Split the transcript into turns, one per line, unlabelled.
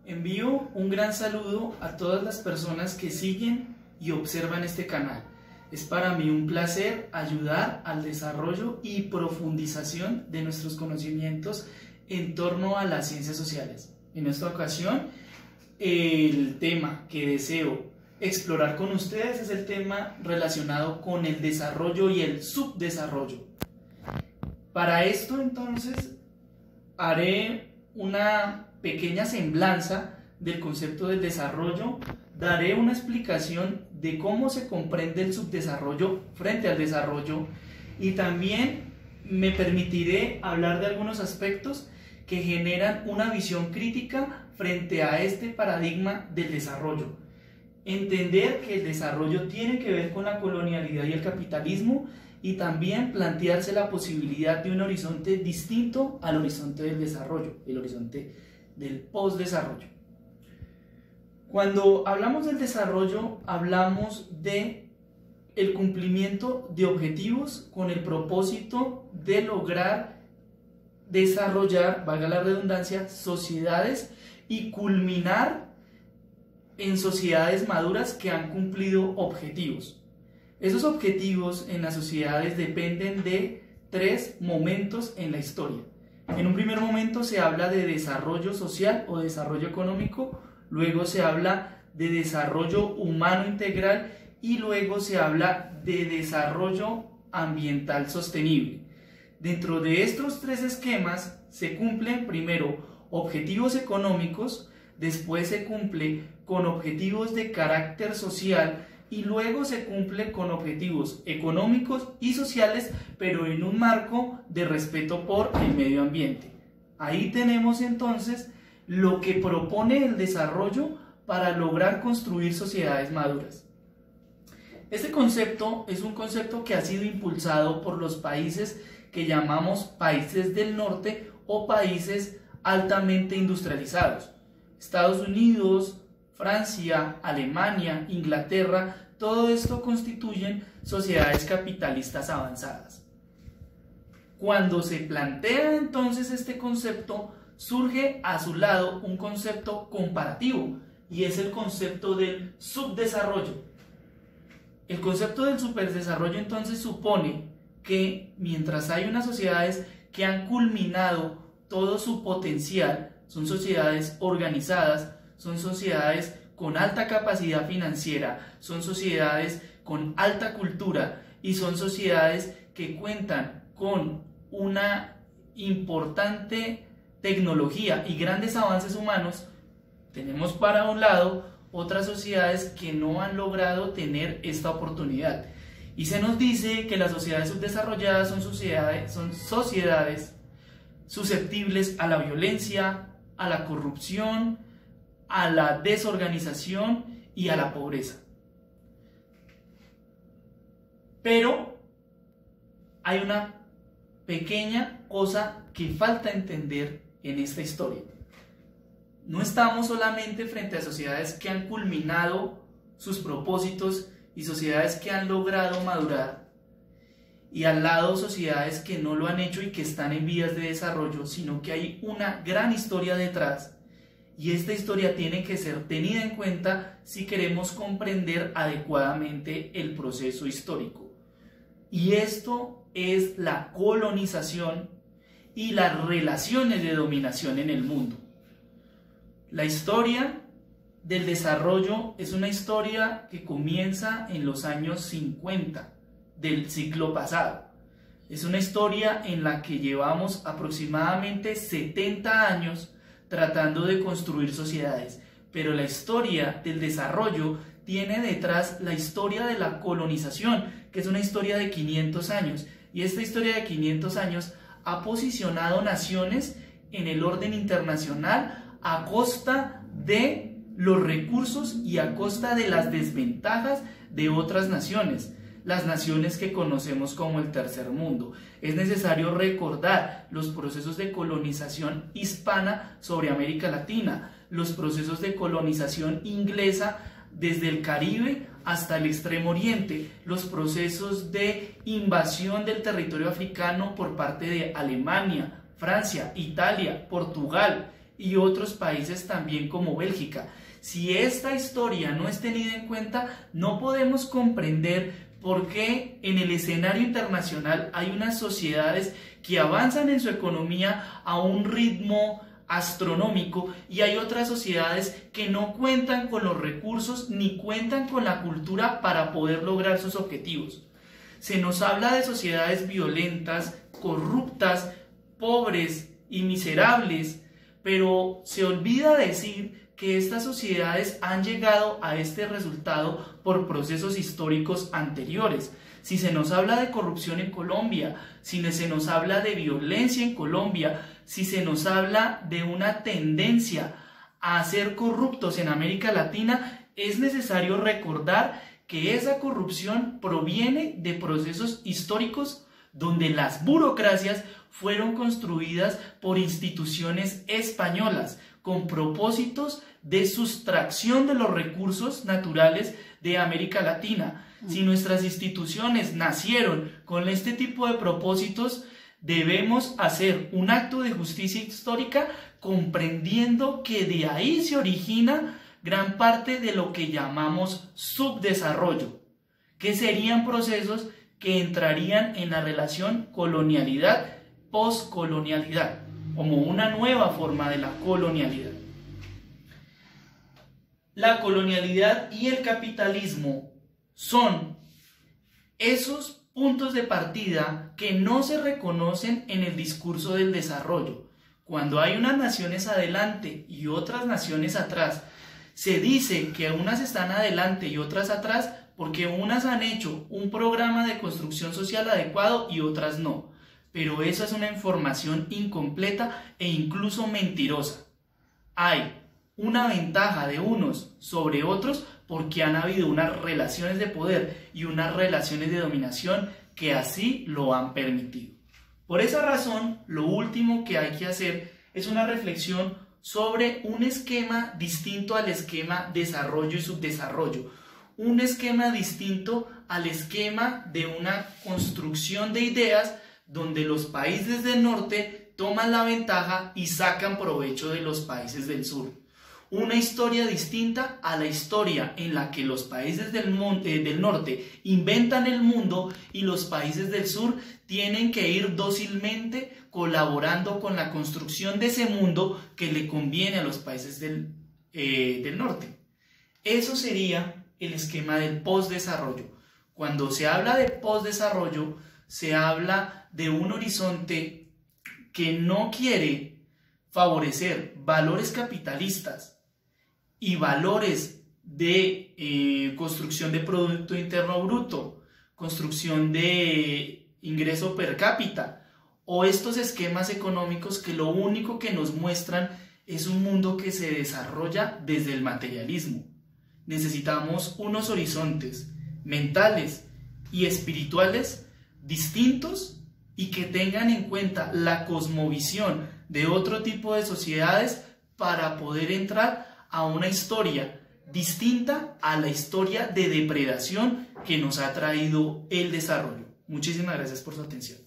Envío un gran saludo a todas las personas que siguen y observan este canal. Es para mí un placer ayudar al desarrollo y profundización de nuestros conocimientos en torno a las ciencias sociales. En esta ocasión, el tema que deseo explorar con ustedes es el tema relacionado con el desarrollo y el subdesarrollo. Para esto, entonces, haré una pequeña semblanza del concepto del desarrollo, daré una explicación de cómo se comprende el subdesarrollo frente al desarrollo y también me permitiré hablar de algunos aspectos que generan una visión crítica frente a este paradigma del desarrollo. Entender que el desarrollo tiene que ver con la colonialidad y el capitalismo y también plantearse la posibilidad de un horizonte distinto al horizonte del desarrollo, el horizonte del postdesarrollo. Cuando hablamos del desarrollo, hablamos de el cumplimiento de objetivos con el propósito de lograr desarrollar, valga la redundancia, sociedades y culminar en sociedades maduras que han cumplido objetivos. Esos objetivos en las sociedades dependen de tres momentos en la historia. En un primer momento se habla de desarrollo social o desarrollo económico, luego se habla de desarrollo humano integral y luego se habla de desarrollo ambiental sostenible. Dentro de estos tres esquemas se cumplen primero objetivos económicos, después se cumple con objetivos de carácter social y luego se cumple con objetivos económicos y sociales, pero en un marco de respeto por el medio ambiente. Ahí tenemos entonces lo que propone el desarrollo para lograr construir sociedades maduras. Este concepto es un concepto que ha sido impulsado por los países que llamamos países del norte o países altamente industrializados. Estados Unidos, Francia, Alemania, Inglaterra, todo esto constituyen sociedades capitalistas avanzadas. Cuando se plantea entonces este concepto, surge a su lado un concepto comparativo y es el concepto del subdesarrollo. El concepto del subdesarrollo entonces supone que mientras hay unas sociedades que han culminado todo su potencial, son sociedades organizadas, son sociedades con alta capacidad financiera, son sociedades con alta cultura y son sociedades que cuentan con una importante tecnología y grandes avances humanos, tenemos para un lado otras sociedades que no han logrado tener esta oportunidad. Y se nos dice que las sociedades subdesarrolladas son sociedades susceptibles a la violencia, a la corrupción, a la desorganización y a la pobreza. Pero hay una pequeña cosa que falta entender en esta historia. No estamos solamente frente a sociedades que han culminado sus propósitos y sociedades que han logrado madurar, y al lado sociedades que no lo han hecho y que están en vías de desarrollo, sino que hay una gran historia detrás. Y esta historia tiene que ser tenida en cuenta si queremos comprender adecuadamente el proceso histórico. Y esto es la colonización y las relaciones de dominación en el mundo. La historia del desarrollo es una historia que comienza en los años 50 del siglo pasado. Es una historia en la que llevamos aproximadamente 70 años tratando de construir sociedades, pero la historia del desarrollo tiene detrás la historia de la colonización, que es una historia de 500 años, y esta historia de 500 años ha posicionado naciones en el orden internacional a costa de los recursos y a costa de las desventajas de otras naciones, las naciones que conocemos como el tercer mundo. Es necesario recordar los procesos de colonización hispana sobre América Latina, los procesos de colonización inglesa desde el Caribe hasta el Extremo Oriente, los procesos de invasión del territorio africano por parte de Alemania, Francia, Italia, Portugal y otros países también como Bélgica. Si esta historia no es tenida en cuenta, no podemos comprender por qué en el escenario internacional hay unas sociedades que avanzan en su economía a un ritmo astronómico y hay otras sociedades que no cuentan con los recursos ni cuentan con la cultura para poder lograr sus objetivos. Se nos habla de sociedades violentas, corruptas, pobres y miserables, pero se olvida decir que estas sociedades han llegado a este resultado por procesos históricos anteriores. Si se nos habla de corrupción en Colombia, si se nos habla de violencia en Colombia, si se nos habla de una tendencia a ser corruptos en América Latina, es necesario recordar que esa corrupción proviene de procesos históricos donde las burocracias fueron construidas por instituciones españolas con propósitos de sustracción de los recursos naturales de América Latina. Si nuestras instituciones nacieron con este tipo de propósitos, debemos hacer un acto de justicia histórica comprendiendo que de ahí se origina gran parte de lo que llamamos subdesarrollo, que serían procesos que entrarían en la relación colonialidad-poscolonialidad, como una nueva forma de la colonialidad. La colonialidad y el capitalismo son esos puntos de partida que no se reconocen en el discurso del desarrollo. Cuando hay unas naciones adelante y otras naciones atrás, se dice que unas están adelante y otras atrás porque unas han hecho un programa de construcción social adecuado y otras no. Pero eso es una información incompleta e incluso mentirosa. Hay una ventaja de unos sobre otros porque han habido unas relaciones de poder y unas relaciones de dominación que así lo han permitido. Por esa razón, lo último que hay que hacer es una reflexión sobre un esquema distinto al esquema desarrollo y subdesarrollo, un esquema distinto al esquema de una construcción de ideas donde los países del norte toman la ventaja y sacan provecho de los países del sur. Una historia distinta a la historia en la que los países del norte inventan el mundo y los países del sur tienen que ir dócilmente colaborando con la construcción de ese mundo que le conviene a los países del norte. Eso sería el esquema del postdesarrollo. Cuando se habla de postdesarrollo, se habla de un horizonte que no quiere favorecer valores capitalistas y valores de construcción de Producto Interno Bruto, construcción de ingreso per cápita, o estos esquemas económicos que lo único que nos muestran es un mundo que se desarrolla desde el materialismo. Necesitamos unos horizontes mentales y espirituales distintos y que tengan en cuenta la cosmovisión de otro tipo de sociedades para poder entrar a una historia distinta a la historia de depredación que nos ha traído el desarrollo. Muchísimas gracias por su atención.